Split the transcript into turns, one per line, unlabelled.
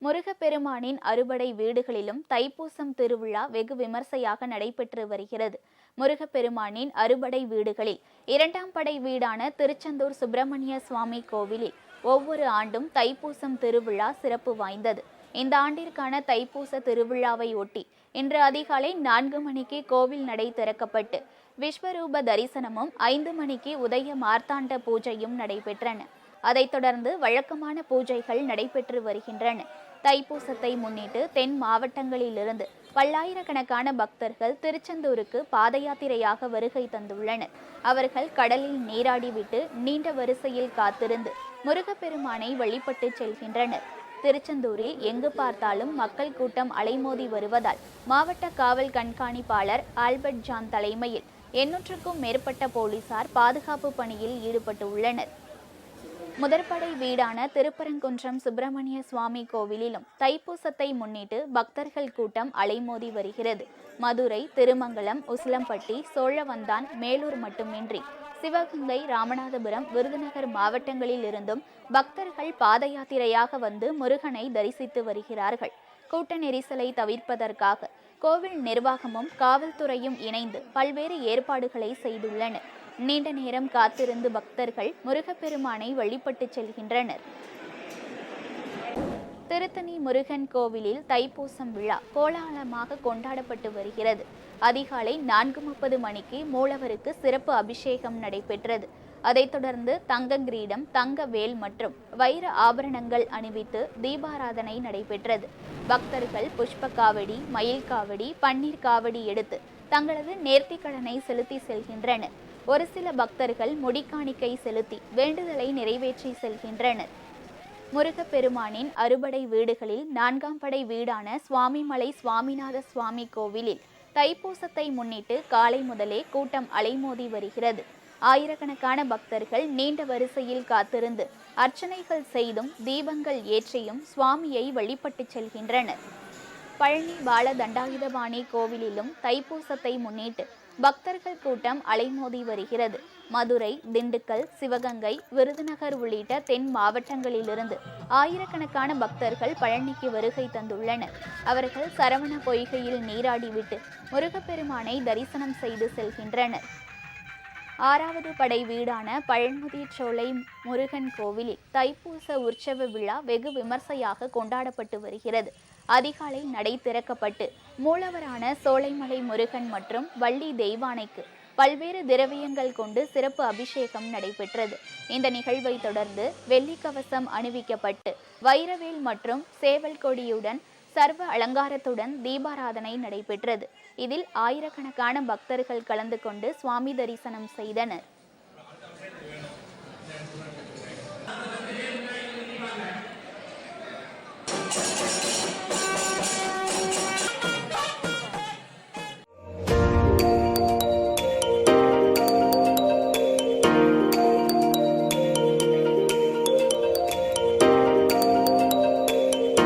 முருகப்பெருமானின் அறுபடை வீடுகளிலும் தைப்பூசம் திருவிழா வெகு விமர்சையாக நடைபெற்று வருகிறது. முருகப்பெருமானின் அறுபடை வீடுகளில் இரண்டாம் படை வீடான திருச்செந்தூர் சுப்பிரமணிய சுவாமி கோவிலில் ஒவ்வொரு ஆண்டும் தைப்பூசம் திருவிழா சிறப்பு வாய்ந்தது. இந்த ஆண்டிற்கான தைப்பூச திருவிழாவை ஒட்டி இன்று அதிகாலை 4 மணிக்கு கோவில் நடை திறக்கப்பட்டு விஸ்வரூப தரிசனமும் 5 மணிக்கு உதய மார்த்தாண்ட பூஜையும் நடைபெற்றன. அதைத் தொடர்ந்து வழக்கமான பூஜைகள் நடைபெற்று வருகின்றன. தைப்பூசத்தை முன்னிட்டு தென் மாவட்டங்களிலிருந்து பல்லாயிரக்கணக்கான பக்தர்கள் திருச்செந்தூருக்கு பாத யாத்திரையாக வருகை தந்துள்ளனர். அவர்கள் கடலில் நீராடிவிட்டு நீண்ட வரிசையில் காத்திருந்து முருகப்பெருமானை வழிபட்டு செல்கின்றனர். திருச்செந்தூரில் எங்கு பார்த்தாலும் மக்கள் கூட்டம் அலைமோதி வருவதால் மாவட்ட காவல் கண்காணிப்பாளர் ஆல்பர்ட் ஜான் தலைமையில் 800க்கும் மேற்பட்ட போலீசார் பாதுகாப்பு பணியில் ஈடுபட்டுள்ளனர். முதற்படை வீடான திருப்பரங்குன்றம் சுப்பிரமணிய சுவாமி கோவிலிலும் தைப்பூசத்தை முன்னிட்டு பக்தர்கள் கூட்டம் அலைமோதி வருகிறது. மதுரை, திருமங்கலம், உசிலம்பட்டி, சோழவந்தான், மேலூர் மட்டுமின்றி சிவகங்கை, ராமநாதபுரம், விருதுநகர் மாவட்டங்களில் இருந்தும் பக்தர்கள் பாத யாத்திரையாக வந்து முருகனை தரிசித்து வருகிறார்கள். கூட்ட நெரிசலை தவிர்ப்பதற்காக கோவில் நிர்வாகமும் காவல்துறையும் இணைந்து பல்வேறு ஏற்பாடுகளை செய்துள்ளனர். நீண்ட நேரம் காத்திருந்து பக்தர்கள் முருகப்பெருமானை வழிபட்டு செல்கின்றனர். திருத்தணி முருகன் கோவிலில் தைப்பூசம் விழா கோலாகலமாக கொண்டாடப்பட்டு வருகிறது. அதிகாலை 4:30 மணிக்கு மூலவருக்கு சிறப்பு அபிஷேகம் நடைபெற்றது. அதைத் தொடர்ந்து தங்க கிரீடம், தங்க வேல் மற்றும் வைர ஆபரணங்கள் அணிவித்து தீபாராதனை நடைபெற்றது. பக்தர்கள் புஷ்ப காவடி, மயில் காவடி, பன்னீர் காவடி எடுத்து தங்களது நேர்த்திக்கடனை செலுத்தி செல்கின்றனர். ஒரு சில பக்தர்கள் முடிக்காணிக்கை செலுத்தி வேண்டுதலை நிறைவேற்றி செல்கின்றனர். முருகப்பெருமானின் அறுபடை வீடுகளில் 4ஆம் படை வீடான சுவாமிமலை சுவாமிநாத சுவாமி கோவிலில் தைப்பூசத்தை முன்னிட்டு காலை முதலே கூட்டம் அலைமோதி வருகிறது. ஆயிரக்கணக்கான பக்தர்கள் நீண்ட வரிசையில் காத்திருந்து அர்ச்சனைகள் செய்தும் தீபங்கள் ஏற்றியும் சுவாமியை வழிபட்டு செல்கின்றனர். பழனி பால தண்டாயுதபாணி கோவிலிலும் தைப்பூசத்தை முன்னிட்டு பக்தர்கள் கூட்டம் அலைமோதி வருகிறது. மதுரை, திண்டுக்கல், சிவகங்கை, விருதுநகர் உள்ளிட்ட தென் மாவட்டங்களிலிருந்து ஆயிரக்கணக்கான பக்தர்கள் பழனிக்கு வருகை தந்துள்ளனர். அவர்கள் சரவண பொய்கையில் நீராடிவிட்டு முருகப்பெருமானை தரிசனம் செய்து செல்கின்றனர். 6வது படை வீடான பழமுதிர்சோலை முருகன் கோவிலில் தைப்பூச உற்சவ விழா வெகு விமர்சையாக கொண்டாடப்பட்டு வருகிறது. அதிகாலை நடை திறக்கப்பட்டு மூலவரான சோலைமலை முருகன் மற்றும் வள்ளி தெய்வானைக்கு பல்வேறு திரவியங்கள் கொண்டு சிறப்பு அபிஷேகம் நடைபெற்றது. இந்த நிகழ்வை தொடர்ந்து வெள்ளிக்கவசம் அணிவிக்கப்பட்டு வைரவேல் மற்றும் சேவல் கொடியுடன் சர்வ அலங்காரத்துடன் தீபாராதனை நடைபெற்றது. இதில் ஆயிரக்கணக்கான பக்தர்கள் கலந்து கொண்டு சுவாமி தரிசனம் செய்தனர்.